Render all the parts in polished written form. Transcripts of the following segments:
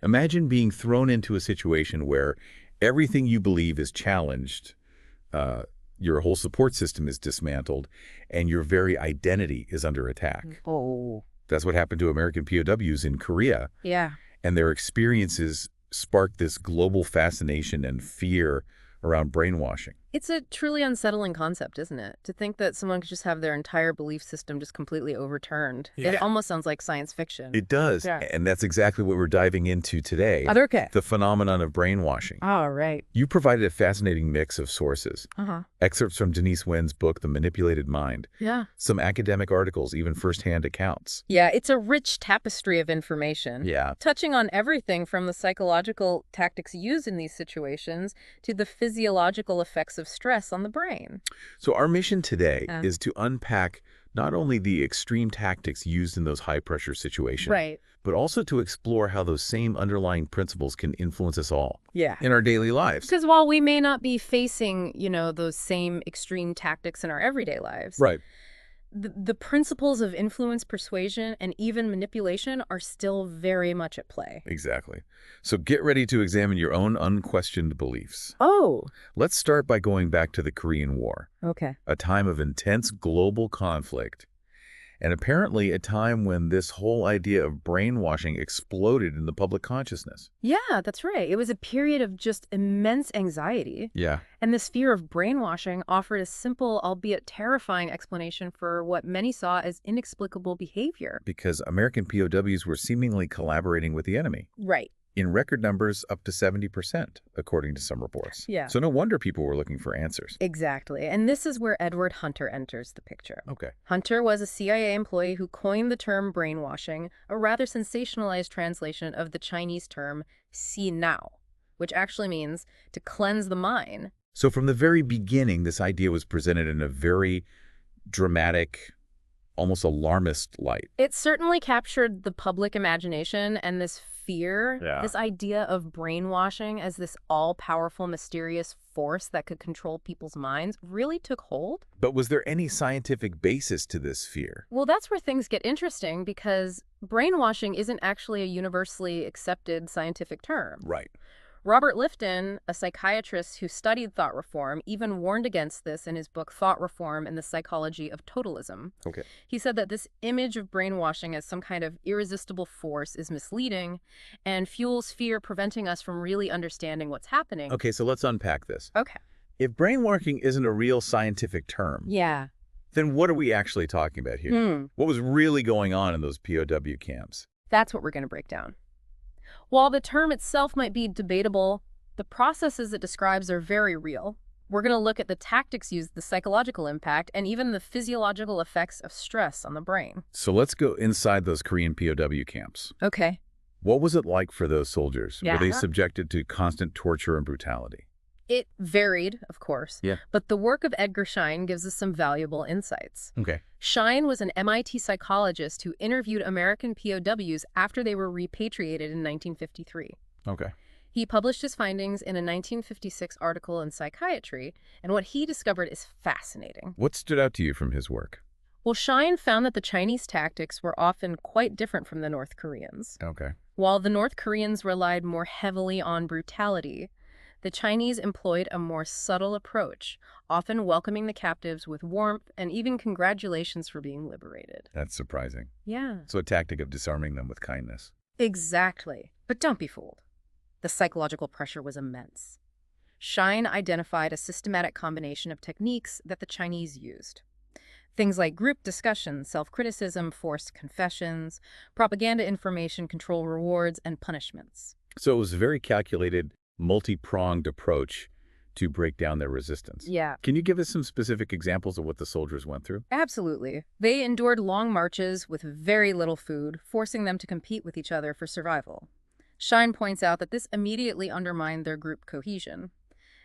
Imagine being thrown into a situation where everything you believe is challenged, your whole support system is dismantled, and your very identity is under attack. Oh. That's what happened to American POWs in Korea, Yeah. and their experiences sparked this global fascination and fear around brainwashing. It's a truly unsettling concept, isn't it? To think that someone could just have their entire belief system just completely overturned. Yeah. It almost sounds like science fiction. It does, Yeah. and that's exactly what we're diving into today, Okay. the phenomenon of brainwashing. All right. You provided a fascinating mix of sources. Uh-huh. Excerpts from Denise Winn's book, The Manipulated Mind, Yeah. some academic articles, even firsthand accounts. Yeah, it's a rich tapestry of information. Yeah. Touching on everything from the psychological tactics used in these situations to the physiological effects of stress on the brain. So our mission today Yeah. is to unpack not only the extreme tactics used in those high-pressure situations, Right. but also to explore how those same underlying principles can influence us all Yeah. in our daily lives. Because while we may not be facing, those same extreme tactics in our everyday lives, Right. the principles of influence, persuasion, and even manipulation are still very much at play. Exactly. So get ready to examine your own unquestioned beliefs. Oh. Let's start by going back to the Korean War, Okay. a time of intense global conflict, and apparently a time when this whole idea of brainwashing exploded in the public consciousness. Yeah, that's right. It was a period of just immense anxiety. Yeah. And this fear of brainwashing offered a simple, albeit terrifying, explanation for what many saw as inexplicable behavior. Because American POWs were seemingly collaborating with the enemy. Right. In record numbers, up to 70%, according to some reports. Yeah. So no wonder people were looking for answers. Exactly. And this is where Edward Hunter enters the picture. Okay. Hunter was a CIA employee who coined the term brainwashing, a rather sensationalized translation of the Chinese term "xi nao," which actually means to cleanse the mind. So from the very beginning, this idea was presented in a very dramatic, almost alarmist light. It certainly captured the public imagination, and this fear, Yeah. this idea of brainwashing as this all-powerful, mysterious force that could control people's minds really took hold. But was there any scientific basis to this fear? Well, that's where things get interesting, because brainwashing isn't actually a universally accepted scientific term. Right. Robert Lifton, a psychiatrist who studied thought reform, even warned against this in his book Thought Reform and the Psychology of Totalism. Okay. He said that this image of brainwashing as some kind of irresistible force is misleading and fuels fear, preventing us from really understanding what's happening. Okay, so let's unpack this. Okay. If brainwashing isn't a real scientific term, Yeah. then what are we actually talking about here? What was really going on in those POW camps? That's what we're going to break down. While the term itself might be debatable, the processes it describes are very real. We're going to look at the tactics used, the psychological impact, and even the physiological effects of stress on the brain. So let's go inside those Korean POW camps. Okay. What was it like for those soldiers? Yeah. Were they subjected to constant torture and brutality? It varied, of course. Yeah. But the work of Edgar Schein gives us some valuable insights. Okay. Schein was an MIT psychologist who interviewed American POWs after they were repatriated in 1953. Okay. He published his findings in a 1956 article in Psychiatry, and what he discovered is fascinating. What stood out to you from his work? Well, Schein found that the Chinese tactics were often quite different from the North Koreans. Okay. While the North Koreans relied more heavily on brutality, the Chinese employed a more subtle approach, often welcoming the captives with warmth and even congratulations for being liberated. That's surprising. Yeah. So a tactic of disarming them with kindness. Exactly. But don't be fooled. The psychological pressure was immense. Schein identified a systematic combination of techniques that the Chinese used. Things like group discussion, self-criticism, forced confessions, propaganda information, control rewards, and punishments. So it was a very calculated, multi-pronged approach to break down their resistance. Yeah. Can you give us some specific examples of what the soldiers went through? Absolutely. They endured long marches with very little food, forcing them to compete with each other for survival. Schein points out that this immediately undermined their group cohesion.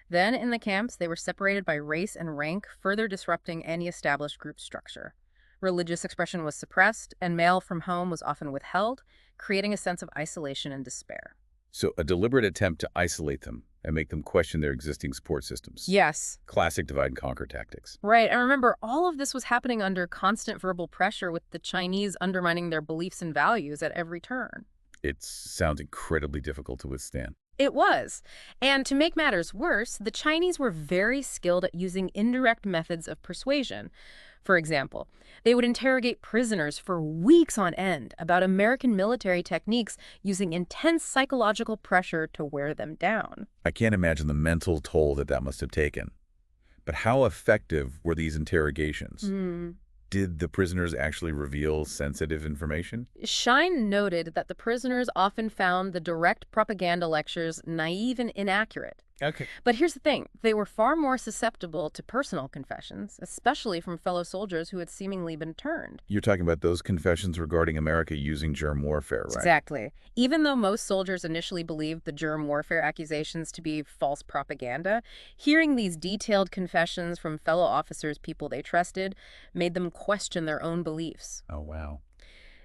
Then, in the camps, they were separated by race and rank, further disrupting any established group structure. Religious expression was suppressed, and mail from home was often withheld, creating a sense of isolation and despair. So a deliberate attempt to isolate them and make them question their existing support systems. Yes. Classic divide and conquer tactics. Right. And remember, all of this was happening under constant verbal pressure, with the Chinese undermining their beliefs and values at every turn. It sounds incredibly difficult to withstand. It was. And to make matters worse, the Chinese were very skilled at using indirect methods of persuasion. For example, they would interrogate prisoners for weeks on end about American military techniques using intense psychological pressure to wear them down. I can't imagine the mental toll that must have taken. But how effective were these interrogations? Did the prisoners actually reveal sensitive information? Shine noted that the prisoners often found the direct propaganda lectures naive and inaccurate. Okay. But here's the thing, they were far more susceptible to personal confessions, especially from fellow soldiers who had seemingly been turned. You're talking about those confessions regarding America using germ warfare, right? Exactly. Even though most soldiers initially believed the germ warfare accusations to be false propaganda, hearing these detailed confessions from fellow officers, people they trusted, made them question their own beliefs. Oh, wow.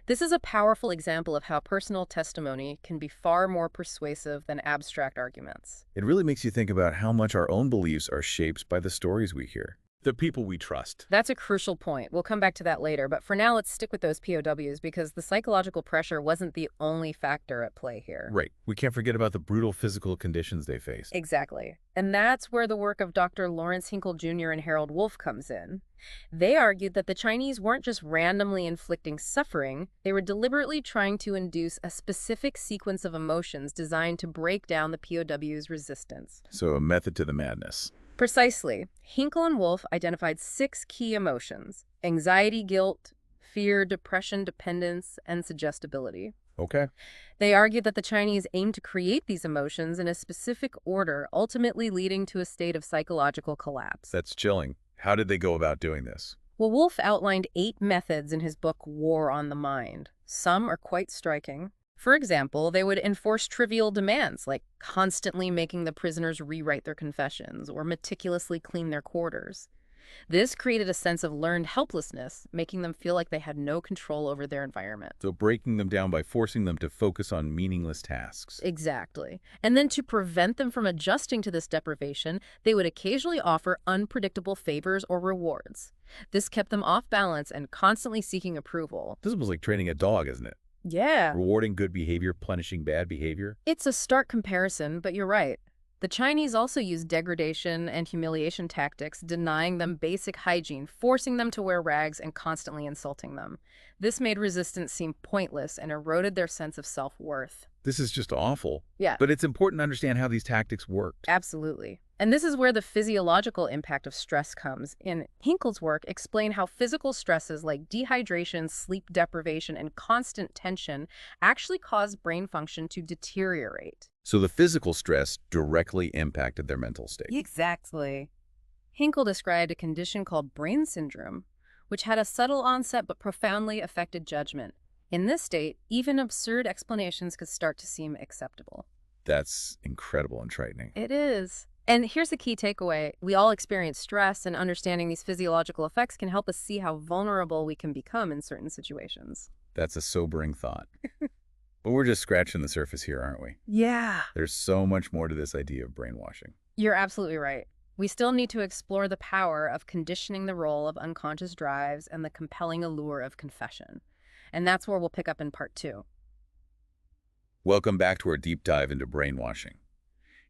This is a powerful example of how personal testimony can be far more persuasive than abstract arguments. It really makes you think about how much our own beliefs are shaped by the stories we hear. The people we trust. That's a crucial point. We'll come back to that later, but for now let's stick with those POWs because the psychological pressure wasn't the only factor at play here. Right. We can't forget about the brutal physical conditions they faced. Exactly. And that's where the work of Dr. Lawrence Hinkle Jr. and Harold Wolff comes in. They argued that the Chinese weren't just randomly inflicting suffering, they were deliberately trying to induce a specific sequence of emotions designed to break down the POW's resistance. So a method to the madness. Precisely. Hinkle and Wolff identified 6 key emotions: anxiety, guilt, fear, depression, dependence, and suggestibility. Okay. They argued that the Chinese aimed to create these emotions in a specific order, ultimately leading to a state of psychological collapse. That's chilling. How did they go about doing this? Well, Wolff outlined 8 methods in his book War on the Mind. Some are quite striking. For example, they would enforce trivial demands like constantly making the prisoners rewrite their confessions or meticulously clean their quarters. This created a sense of learned helplessness, making them feel like they had no control over their environment. So breaking them down by forcing them to focus on meaningless tasks. Exactly. And then to prevent them from adjusting to this deprivation, they would occasionally offer unpredictable favors or rewards. This kept them off balance and constantly seeking approval. This was like training a dog, isn't it? Yeah. Rewarding good behavior, punishing bad behavior. It's a stark comparison, but you're right. The Chinese also used degradation and humiliation tactics, denying them basic hygiene, forcing them to wear rags, and constantly insulting them. This made resistance seem pointless and eroded their sense of self-worth. This is just awful. Yeah. But it's important to understand how these tactics worked. Absolutely. And this is where the physiological impact of stress comes. In Hinkle's work, explain how physical stresses like dehydration, sleep deprivation, and constant tension actually cause brain function to deteriorate. So the physical stress directly impacted their mental state. Exactly. Hinkle described a condition called brain syndrome, which had a subtle onset but profoundly affected judgment. In this state, even absurd explanations could start to seem acceptable. That's incredible and frightening. It is. And here's the key takeaway. We all experience stress, and understanding these physiological effects can help us see how vulnerable we can become in certain situations. That's a sobering thought. But we're just scratching the surface here, aren't we? Yeah. There's so much more to this idea of brainwashing. You're absolutely right. We still need to explore the power of conditioning the role of unconscious drives and the compelling allure of confession. And that's where we'll pick up in part 2. Welcome back to our deep dive into brainwashing.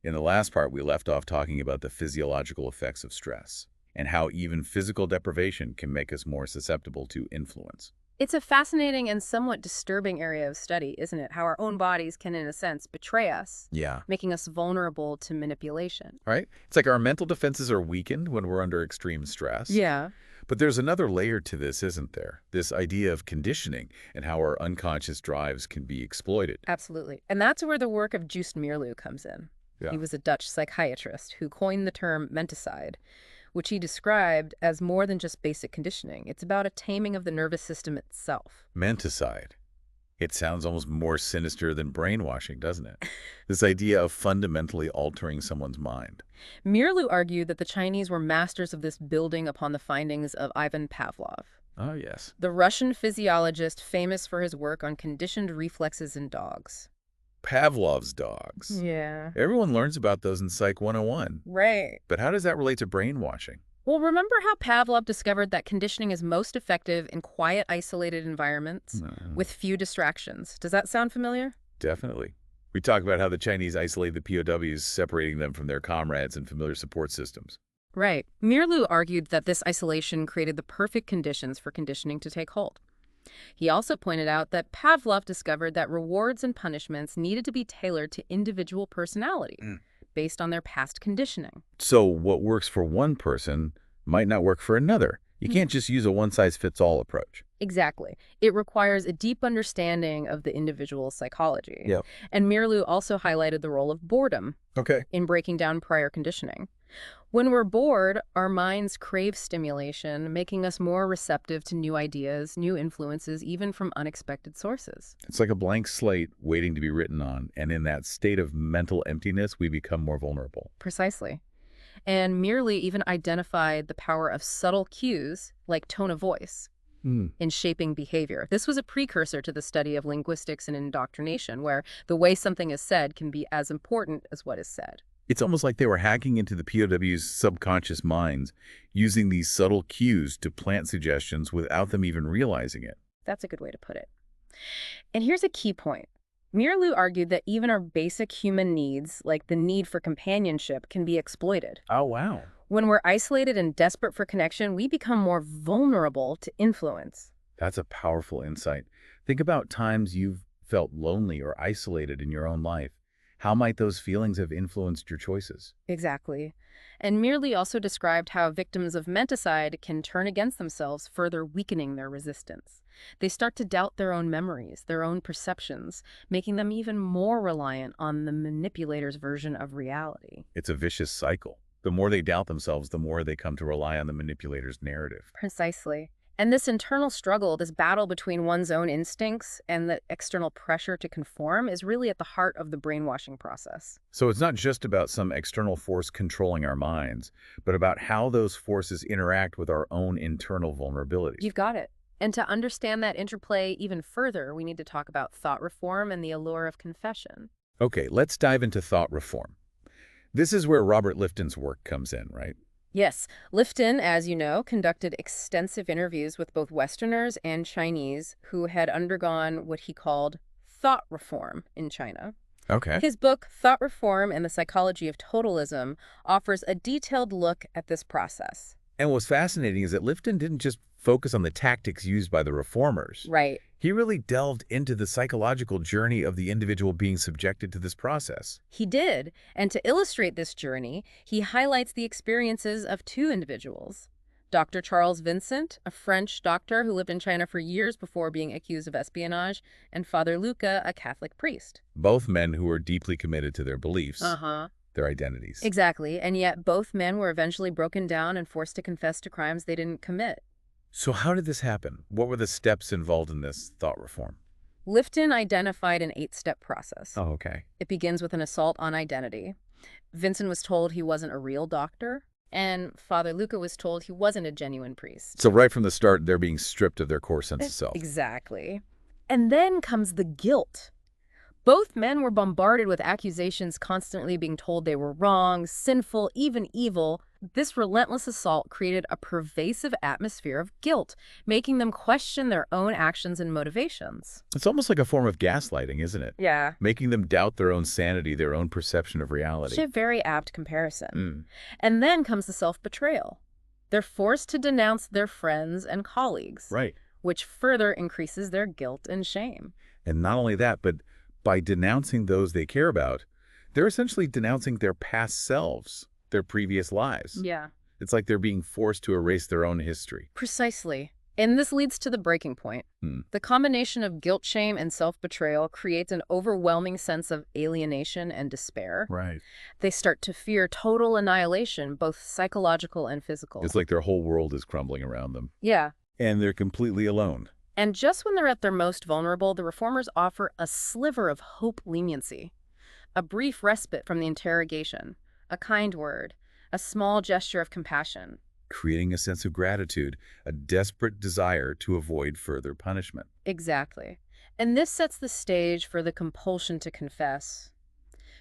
In the last part, we left off talking about the physiological effects of stress and how even physical deprivation can make us more susceptible to influence. It's a fascinating and somewhat disturbing area of study, isn't it? How our own bodies can, in a sense, betray us, Yeah. making us vulnerable to manipulation. Right? It's like our mental defenses are weakened when we're under extreme stress. Yeah. But there's another layer to this, isn't there? This idea of conditioning and how our unconscious drives can be exploited. Absolutely. And that's where the work of Joost Meerloo comes in. Yeah. He was a Dutch psychiatrist who coined the term menticide, which he described as more than just basic conditioning. It's about a taming of the nervous system itself. Menticide. It sounds almost more sinister than brainwashing, doesn't it? This idea of fundamentally altering someone's mind. Meerloo argued that the Chinese were masters of this, building upon the findings of Ivan Pavlov, Oh, yes. the Russian physiologist famous for his work on conditioned reflexes in dogs. Pavlov's dogs. Yeah. Everyone learns about those in Psych 101. Right. But how does that relate to brainwashing? Well, remember how Pavlov discovered that conditioning is most effective in quiet, isolated environments with few distractions? Does that sound familiar? Definitely. We talk about how the Chinese isolate the POWs, separating them from their comrades and familiar support systems. Right. Mirlu argued that this isolation created the perfect conditions for conditioning to take hold. He also pointed out that Pavlov discovered that rewards and punishments needed to be tailored to individual personality based on their past conditioning. So what works for one person might not work for another. You can't just use a one-size-fits-all approach. Exactly. It requires a deep understanding of the individual's psychology. Yep. And Mirlu also highlighted the role of boredom Okay. in breaking down prior conditioning. When we're bored, our minds crave stimulation, making us more receptive to new ideas, new influences, even from unexpected sources. It's like a blank slate waiting to be written on, and in that state of mental emptiness, we become more vulnerable. Precisely. And Mirlu even identified the power of subtle cues, like tone of voice, in shaping behavior. This was a precursor to the study of linguistics and indoctrination, where the way something is said can be as important as what is said. It's almost like they were hacking into the POW's subconscious minds, using these subtle cues to plant suggestions without them even realizing it. That's a good way to put it. And here's a key point. Mirlu argued that even our basic human needs, like the need for companionship, can be exploited. Oh, wow. When we're isolated and desperate for connection, we become more vulnerable to influence. That's a powerful insight. Think about times you've felt lonely or isolated in your own life. How might those feelings have influenced your choices? Exactly. And Mirlu also described how victims of menticide can turn against themselves, further weakening their resistance. They start to doubt their own memories, their own perceptions, making them even more reliant on the manipulator's version of reality. It's a vicious cycle. The more they doubt themselves, the more they come to rely on the manipulator's narrative. Precisely. And this internal struggle, this battle between one's own instincts and the external pressure to conform, is really at the heart of the brainwashing process. So it's not just about some external force controlling our minds, but about how those forces interact with our own internal vulnerabilities. You've got it. And to understand that interplay even further, we need to talk about thought reform and the allure of confession. Okay, let's dive into thought reform. This is where Robert Lifton's work comes in, right? Yes, Lifton, as you know, conducted extensive interviews with both Westerners and Chinese who had undergone what he called thought reform in China. Okay. His book, Thought Reform and the Psychology of Totalism, offers a detailed look at this process. And what's fascinating is that Lifton didn't just focus on the tactics used by the reformers. Right. He really delved into the psychological journey of the individual being subjected to this process. He did. And to illustrate this journey, he highlights the experiences of two individuals. Dr. Charles Vincent, a French doctor who lived in China for years before being accused of espionage, and Father Luca, a Catholic priest. Both men who were deeply committed to their beliefs, their identities. Exactly. And yet both men were eventually broken down and forced to confess to crimes they didn't commit. So how did this happen? What were the steps involved in this thought reform? Lifton identified an 8-step process. Oh, okay. It begins with an assault on identity. Vincent was told he wasn't a real doctor, and Father Luca was told he wasn't a genuine priest. So right from the start, they're being stripped of their core sense of self. Exactly. And then comes the guilt. Both men were bombarded with accusations, constantly being told they were wrong, sinful, even evil. This relentless assault created a pervasive atmosphere of guilt, making them question their own actions and motivations. It's almost like a form of gaslighting, isn't it? Yeah. Making them doubt their own sanity, their own perception of reality. It's a very apt comparison. And then comes the self-betrayal. They're forced to denounce their friends and colleagues, Right. which further increases their guilt and shame. And not only that, but by denouncing those they care about, they're essentially denouncing their past selves, their previous lives. Yeah. It's like they're being forced to erase their own history. Precisely. And this leads to the breaking point. The combination of guilt, shame, and self-betrayal creates an overwhelming sense of alienation and despair. Right. They start to fear total annihilation, both psychological and physical. It's like their whole world is crumbling around them. Yeah. And they're completely alone. And just when they're at their most vulnerable, the reformers offer a sliver of hope leniency, a brief respite from the interrogation, a kind word, a small gesture of compassion. Creating a sense of gratitude, a desperate desire to avoid further punishment. Exactly. And this sets the stage for the compulsion to confess.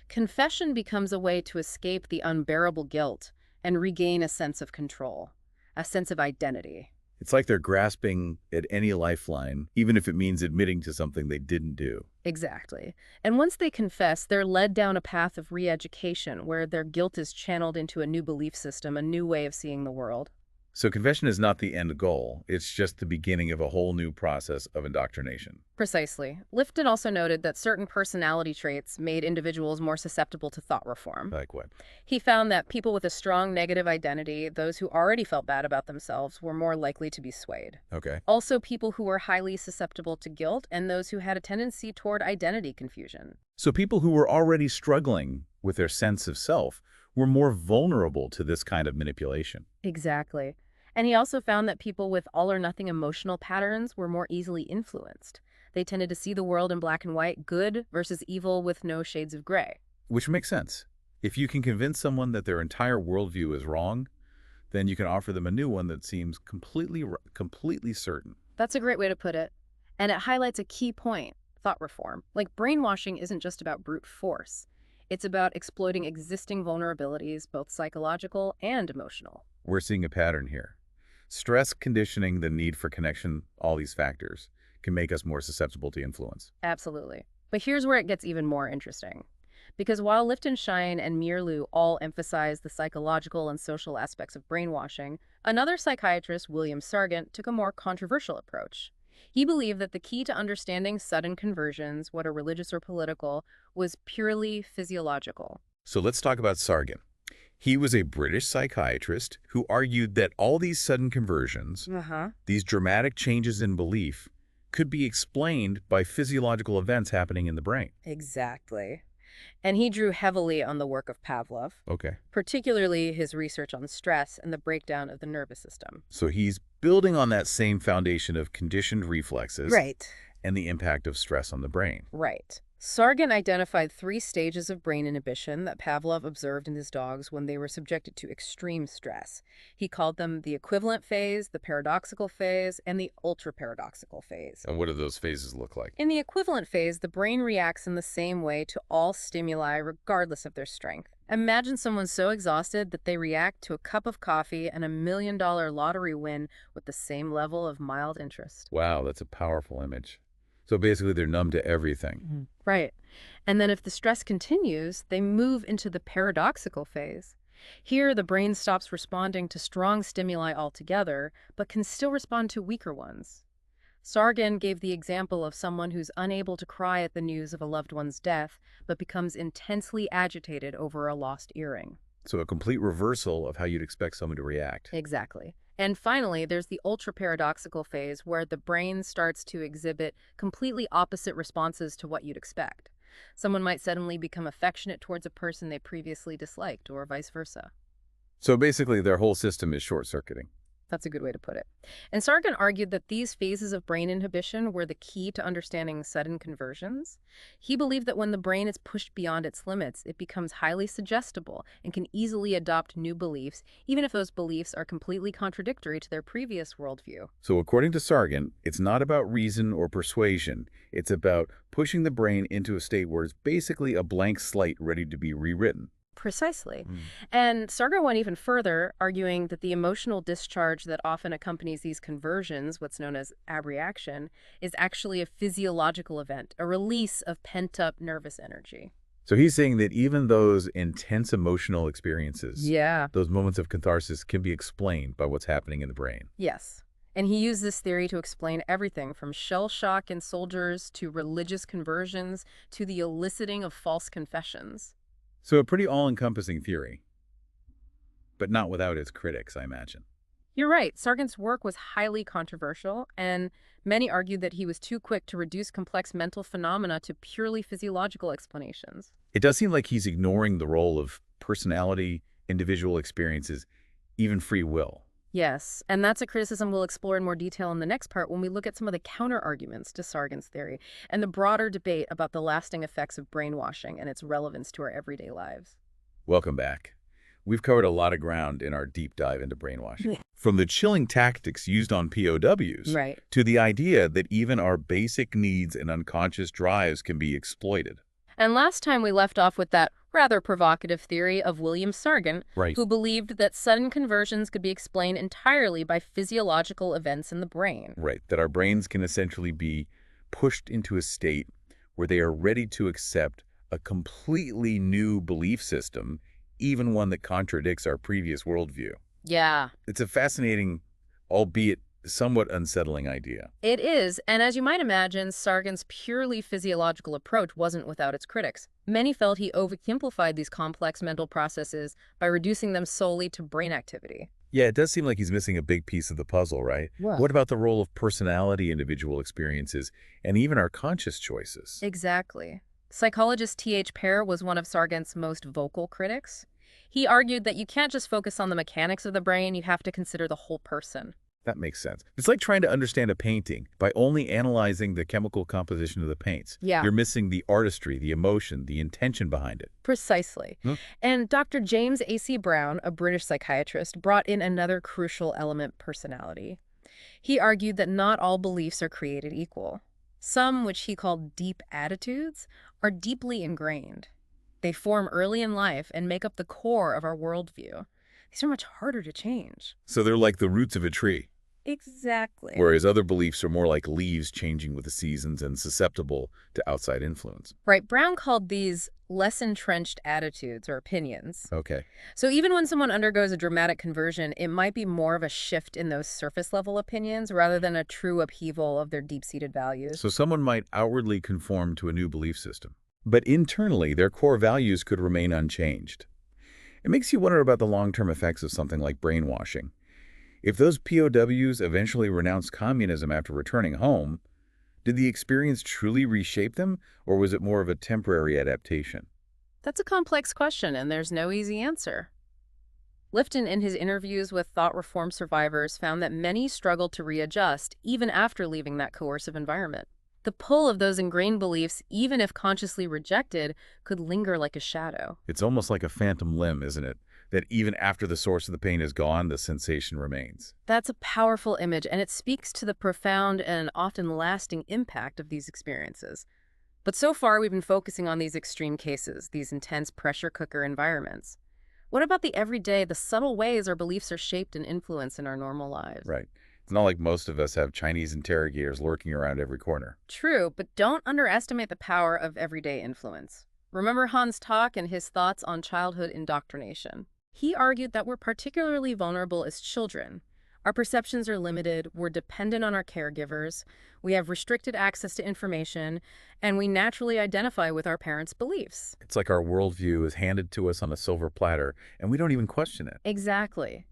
Confession becomes a way to escape the unbearable guilt and regain a sense of control, a sense of identity. It's like they're grasping at any lifeline, even if it means admitting to something they didn't do. Exactly. And once they confess, they're led down a path of re-education where their guilt is channeled into a new belief system, a new way of seeing the world. So confession is not the end goal. It's just the beginning of a whole new process of indoctrination. Precisely. Lifton also noted that certain personality traits made individuals more susceptible to thought reform. Like what? He found that people with a strong negative identity, those who already felt bad about themselves, were more likely to be swayed. Okay. Also, people who were highly susceptible to guilt and those who had a tendency toward identity confusion. So people who were already struggling with their sense of self were more vulnerable to this kind of manipulation. Exactly. And he also found that people with all-or-nothing emotional patterns were more easily influenced. They tended to see the world in black and white, good versus evil with no shades of gray. Which makes sense. If you can convince someone that their entire worldview is wrong, then you can offer them a new one that seems completely certain. That's a great way to put it. And it highlights a key point, thought reform. Like, brainwashing isn't just about brute force. It's about exploiting existing vulnerabilities, both psychological and emotional. We're seeing a pattern here. Stress, conditioning, the need for connection, all these factors can make us more susceptible to influence. Absolutely. But here's where it gets even more interesting. Because while Lichtenstein and Mierlu all emphasize the psychological and social aspects of brainwashing, another psychiatrist, William Sargant, took a more controversial approach. He believed that the key to understanding sudden conversions, whether religious or political, was purely physiological. So let's talk about Sargant. He was a British psychiatrist who argued that all these sudden conversions, these dramatic changes in belief, could be explained by physiological events happening in the brain. Exactly. And he drew heavily on the work of Pavlov, Okay. particularly his research on stress and the breakdown of the nervous system. So he's building on that same foundation of conditioned reflexes Right. and the impact of stress on the brain. Right. Sargant identified 3 stages of brain inhibition that Pavlov observed in his dogs when they were subjected to extreme stress. He called them the equivalent phase, the paradoxical phase, and the ultra-paradoxical phase. And what do those phases look like? In the equivalent phase, the brain reacts in the same way to all stimuli regardless of their strength. Imagine someone so exhausted that they react to a cup of coffee and a $1 million lottery win with the same level of mild interest. Wow, that's a powerful image. So basically they're numb to everything. Right. And then if the stress continues, they move into the paradoxical phase. Here, the brain stops responding to strong stimuli altogether, but can still respond to weaker ones. Sargant gave the example of someone who's unable to cry at the news of a loved one's death, but becomes intensely agitated over a lost earring. So a complete reversal of how you'd expect someone to react. Exactly. And finally, there's the ultra-paradoxical phase where the brain starts to exhibit completely opposite responses to what you'd expect. Someone might suddenly become affectionate towards a person they previously disliked, or vice versa. So basically their whole system is short-circuiting. That's a good way to put it. And Sargant argued that these phases of brain inhibition were the key to understanding sudden conversions. He believed that when the brain is pushed beyond its limits, it becomes highly suggestible and can easily adopt new beliefs, even if those beliefs are completely contradictory to their previous worldview. So according to Sargant, it's not about reason or persuasion. It's about pushing the brain into a state where it's basically a blank slate ready to be rewritten. Precisely. And Sargant went even further, arguing that the emotional discharge that often accompanies these conversions, what's known as abreaction, is actually a physiological event, a release of pent-up nervous energy. So he's saying that even those intense emotional experiences, Yeah. those moments of catharsis, can be explained by what's happening in the brain. Yes. And he used this theory to explain everything from shell shock in soldiers to religious conversions to the eliciting of false confessions. So a pretty all-encompassing theory, but not without its critics, I imagine. You're right. Sargant's work was highly controversial, and many argued that he was too quick to reduce complex mental phenomena to purely physiological explanations. It does seem like he's ignoring the role of personality, individual experiences, even free will. Yes, and that's a criticism we'll explore in more detail in the next part when we look at some of the counter-arguments to Sargant's theory and the broader debate about the lasting effects of brainwashing and its relevance to our everyday lives. Welcome back. We've covered a lot of ground in our deep dive into brainwashing. From the chilling tactics used on POWs Right. to the idea that even our basic needs and unconscious drives can be exploited. And last time we left off with that rather provocative theory of William Sargant, Right. who believed that sudden conversions could be explained entirely by physiological events in the brain. Right. That our brains can essentially be pushed into a state where they are ready to accept a completely new belief system, even one that contradicts our previous worldview. Yeah, It's a fascinating, albeit somewhat unsettling idea. it is, and as you might imagine, Sargant's purely physiological approach wasn't without its critics. Many felt he oversimplified these complex mental processes by reducing them solely to brain activity. Yeah, it does seem like he's missing a big piece of the puzzle, right? What? What about the role of personality, individual experiences, and even our conscious choices? Exactly. Psychologist T.H. Pear was one of Sargant's most vocal critics. He argued that you can't just focus on the mechanics of the brain, you have to consider the whole person. That makes sense. It's like trying to understand a painting by only analyzing the chemical composition of the paints. Yeah. You're missing the artistry, the emotion, the intention behind it. Precisely. Hmm. And Dr. James A.C. Brown, a British psychiatrist, brought in another crucial element: personality. He argued that not all beliefs are created equal. Some, which he called deep attitudes, are deeply ingrained. They form early in life and make up the core of our worldview. These are much harder to change. So they're like the roots of a tree, Exactly. whereas other beliefs are more like leaves changing with the seasons and susceptible to outside influence. Right. Brown called these less entrenched attitudes or opinions. Okay. So even when someone undergoes a dramatic conversion, it might be more of a shift in those surface-level opinions rather than a true upheaval of their deep-seated values. So someone might outwardly conform to a new belief system, but internally their core values could remain unchanged. It makes you wonder about the long-term effects of something like brainwashing. If those POWs eventually renounced communism after returning home, did the experience truly reshape them, or was it more of a temporary adaptation? That's a complex question, and there's no easy answer. Lifton, in his interviews with thought reform survivors, found that many struggled to readjust even after leaving that coercive environment. The pull of those ingrained beliefs, even if consciously rejected, could linger like a shadow. It's almost like a phantom limb, isn't it? That even after the source of the pain is gone, the sensation remains. That's a powerful image, and it speaks to the profound and often lasting impact of these experiences. But so far, we've been focusing on these extreme cases, these intense pressure cooker environments. What about the everyday, the subtle ways our beliefs are shaped and influenced in our normal lives? Right. It's not like most of us have Chinese interrogators lurking around every corner. True, but don't underestimate the power of everyday influence. Remember Hans Tag and his thoughts on childhood indoctrination? He argued that we're particularly vulnerable as children. Our perceptions are limited, we're dependent on our caregivers, we have restricted access to information, and we naturally identify with our parents' beliefs. It's like our worldview is handed to us on a silver platter, and we don't even question it. Exactly.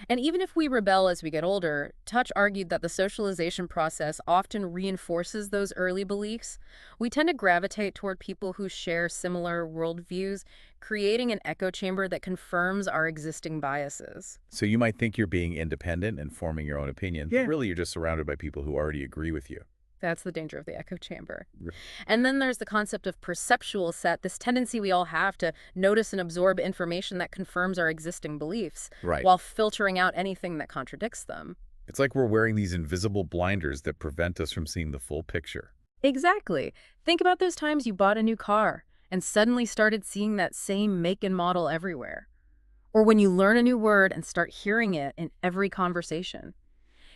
And even if we rebel as we get older, Touch argued that the socialization process often reinforces those early beliefs. We tend to gravitate toward people who share similar worldviews, creating an echo chamber that confirms our existing biases. So you might think you're being independent and forming your own opinion, Yeah. but really you're just surrounded by people who already agree with you. That's the danger of the echo chamber. Right. And then there's the concept of perceptual set, this tendency we all have to notice and absorb information that confirms our existing beliefs, Right. while filtering out anything that contradicts them. It's like we're wearing these invisible blinders that prevent us from seeing the full picture. Exactly. Think about those times you bought a new car and suddenly started seeing that same make and model everywhere. Or when you learn a new word and start hearing it in every conversation.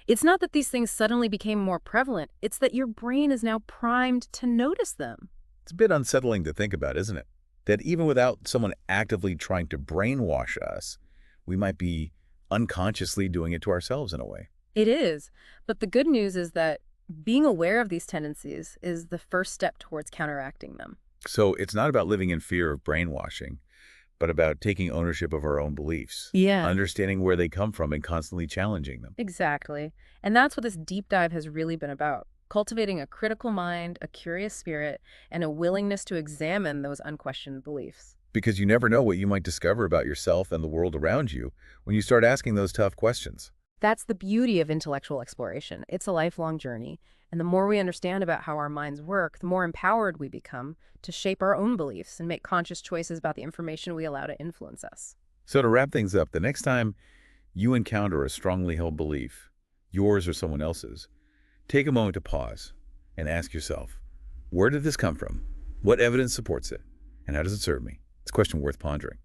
It's not that these things suddenly became more prevalent, it's that your brain is now primed to notice them. It's a bit unsettling to think about, isn't it? That even without someone actively trying to brainwash us, we might be unconsciously doing it to ourselves in a way. It is, but the good news is that being aware of these tendencies is the first step towards counteracting them. So it's not about living in fear of brainwashing, but about taking ownership of our own beliefs, Yeah. understanding where they come from and constantly challenging them. Exactly. And that's what this deep dive has really been about. Cultivating a critical mind, a curious spirit, and a willingness to examine those unquestioned beliefs. Because you never know what you might discover about yourself and the world around you when you start asking those tough questions. That's the beauty of intellectual exploration. It's a lifelong journey. And the more we understand about how our minds work, the more empowered we become to shape our own beliefs and make conscious choices about the information we allow to influence us. So to wrap things up, the next time you encounter a strongly held belief, yours or someone else's, take a moment to pause and ask yourself, where did this come from? What evidence supports it? And how does it serve me? It's a question worth pondering.